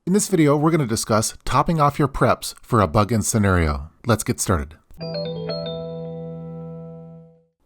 In this video, we're going to discuss topping off your PREPS for a bug-in scenario. Let's get started.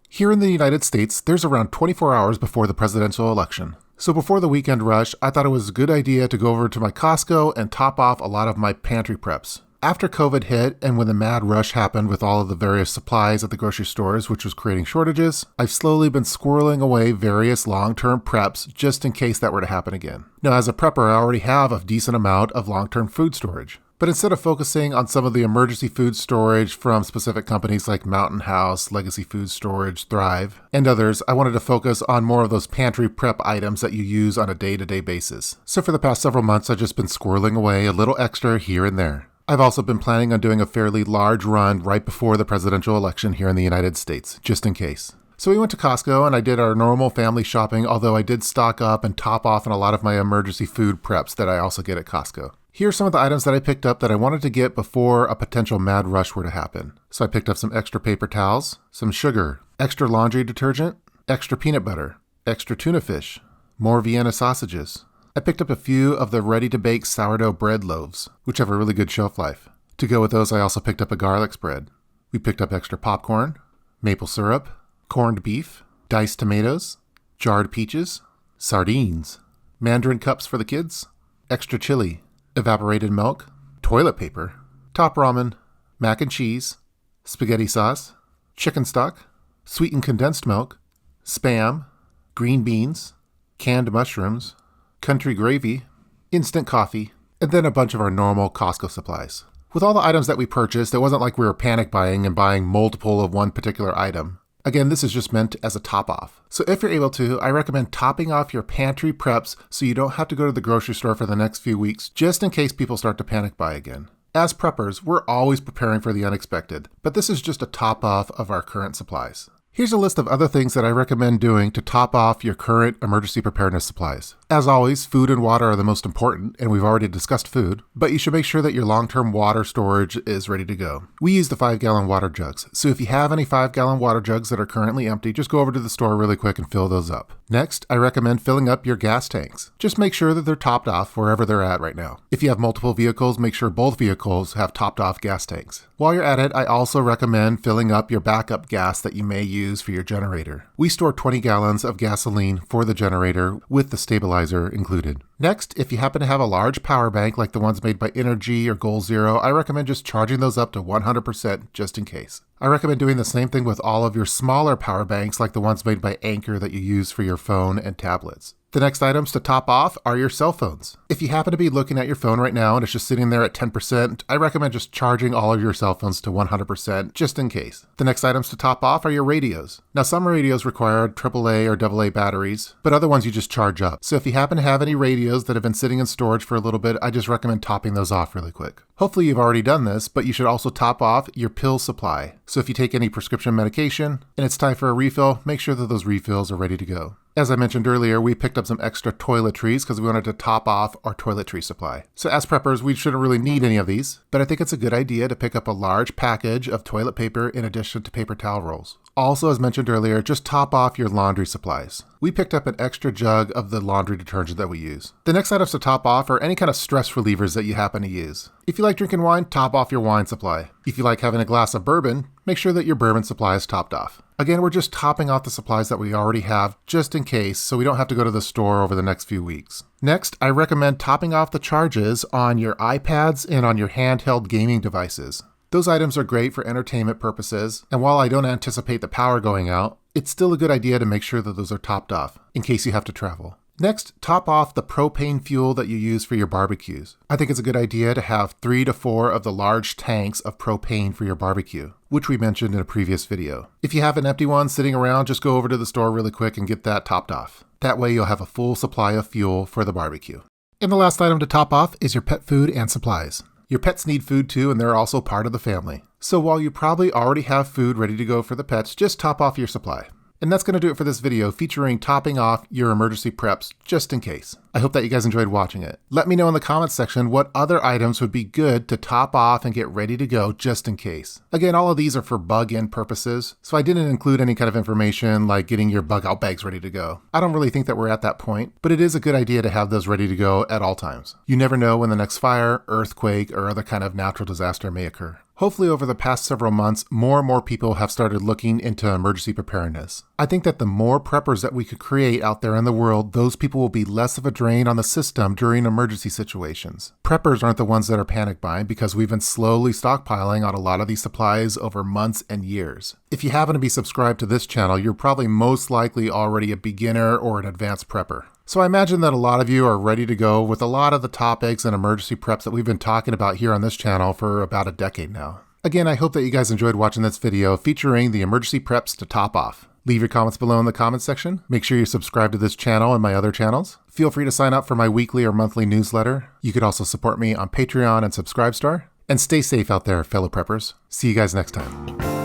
Here in the United States, there's around 24 hours before the presidential election. So before the weekend rush, I thought it was a good idea to go over to my Costco and top off a lot of my pantry PREPS. After COVID hit and when the mad rush happened with all of the various supplies at the grocery stores, which was creating shortages, I've slowly been squirreling away various long-term PREPS just in case that were to happen again. Now, as a prepper, I already have a decent amount of long-term food storage. But instead of focusing on some of the emergency food storage from specific companies like Mountain House, Legacy Food Storage, Thrive, and others, I wanted to focus on more of those pantry prep items that you use on a day-to-day basis. So for the past several months, I've just been squirreling away a little extra here and there. I've also been planning on doing a fairly large run right before the presidential election here in the United States, just in case. So we went to Costco and I did our normal family shopping, although I did stock up and top off on a lot of my emergency food preps that I also get at Costco. Here are some of the items that I picked up that I wanted to get before a potential mad rush were to happen. So I picked up some extra paper towels, some sugar, extra laundry detergent, extra peanut butter, extra tuna fish, more Vienna sausages. I picked up a few of the ready-to-bake sourdough bread loaves, which have a really good shelf life. To go with those, I also picked up a garlic spread. We picked up extra popcorn, maple syrup, corned beef, diced tomatoes, jarred peaches, sardines, mandarin cups for the kids, extra chili, evaporated milk, toilet paper, top ramen, mac and cheese, spaghetti sauce, chicken stock, sweetened condensed milk, Spam, green beans, canned mushrooms, country gravy, instant coffee, and then a bunch of our normal Costco supplies. With all the items that we purchased, it wasn't like we were panic buying and buying multiple of one particular item. Again, this is just meant as a top off. So if you're able to, I recommend topping off your pantry preps so you don't have to go to the grocery store for the next few weeks, just in case people start to panic buy again. As preppers, we're always preparing for the unexpected, but this is just a top off of our current supplies. Here's a list of other things that I recommend doing to top off your current emergency preparedness supplies. As always, food and water are the most important, and we've already discussed food, but you should make sure that your long-term water storage is ready to go. We use the 5-gallon water jugs, so if you have any 5-gallon water jugs that are currently empty, just go over to the store really quick and fill those up. Next, I recommend filling up your gas tanks. Just make sure that they're topped off wherever they're at right now. If you have multiple vehicles, make sure both vehicles have topped off gas tanks. While you're at it, I also recommend filling up your backup gas that you may use for your generator. We store 20 gallons of gasoline for the generator with the stabilizer included. Next, if you happen to have a large power bank like the ones made by Energy or Goal Zero, I recommend just charging those up to 100% just in case. I recommend doing the same thing with all of your smaller power banks like the ones made by Anchor that you use for your phone and tablets. The next items to top off are your cell phones. If you happen to be looking at your phone right now and it's just sitting there at 10%, I recommend just charging all of your cell phones to 100% just in case. The next items to top off are your radios. Now, some radios require AAA or AA batteries, but other ones you just charge up. So if you happen to have any radios that have been sitting in storage for a little bit, I just recommend topping those off really quick. Hopefully you've already done this, but you should also top off your pill supply. So if you take any prescription medication and it's time for a refill, make sure that those refills are ready to go. As I mentioned earlier, we picked up some extra toiletries because we wanted to top off our toiletry supply. So as preppers, we shouldn't really need any of these, but I think it's a good idea to pick up a large package of toilet paper in addition to paper towel rolls. Also, as mentioned earlier, just top off your laundry supplies. We picked up an extra jug of the laundry detergent that we use. The next items to top off are any kind of stress relievers that you happen to use. If you like drinking wine, top off your wine supply. If you like having a glass of bourbon, make sure that your bourbon supply is topped off. Again, we're just topping off the supplies that we already have just in case, so we don't have to go to the store over the next few weeks. Next, I recommend topping off the charges on your iPads and on your handheld gaming devices. Those items are great for entertainment purposes, and while I don't anticipate the power going out, it's still a good idea to make sure that those are topped off in case you have to travel. Next, top off the propane fuel that you use for your barbecues. I think it's a good idea to have 3 to 4 of the large tanks of propane for your barbecue, which we mentioned in a previous video. If you have an empty one sitting around, just go over to the store really quick and get that topped off. That way you'll have a full supply of fuel for the barbecue. And the last item to top off is your pet food and supplies. Your pets need food too, and they're also part of the family. So while you probably already have food ready to go for the pets, just top off your supply. And that's going to do it for this video featuring topping off your emergency preps just in case. I hope that you guys enjoyed watching it. Let me know in the comments section what other items would be good to top off and get ready to go just in case. Again, all of these are for bug-in purposes, so I didn't include any kind of information like getting your bug-out bags ready to go. I don't really think that we're at that point, but it is a good idea to have those ready to go at all times. You never know when the next fire, earthquake, or other kind of natural disaster may occur. Hopefully over the past several months, more and more people have started looking into emergency preparedness. I think that the more preppers that we could create out there in the world, those people will be less of a drain on the system during emergency situations. Preppers aren't the ones that are panic buying because we've been slowly stockpiling on a lot of these supplies over months and years. If you happen to be subscribed to this channel, you're probably most likely already a beginner or an advanced prepper. So I imagine that a lot of you are ready to go with a lot of the topics and emergency preps that we've been talking about here on this channel for about a decade now. Again, I hope that you guys enjoyed watching this video featuring the emergency preps to top off. Leave your comments below in the comments section. Make sure you subscribe to this channel and my other channels. Feel free to sign up for my weekly or monthly newsletter. You could also support me on Patreon and Subscribestar. And stay safe out there, fellow preppers. See you guys next time.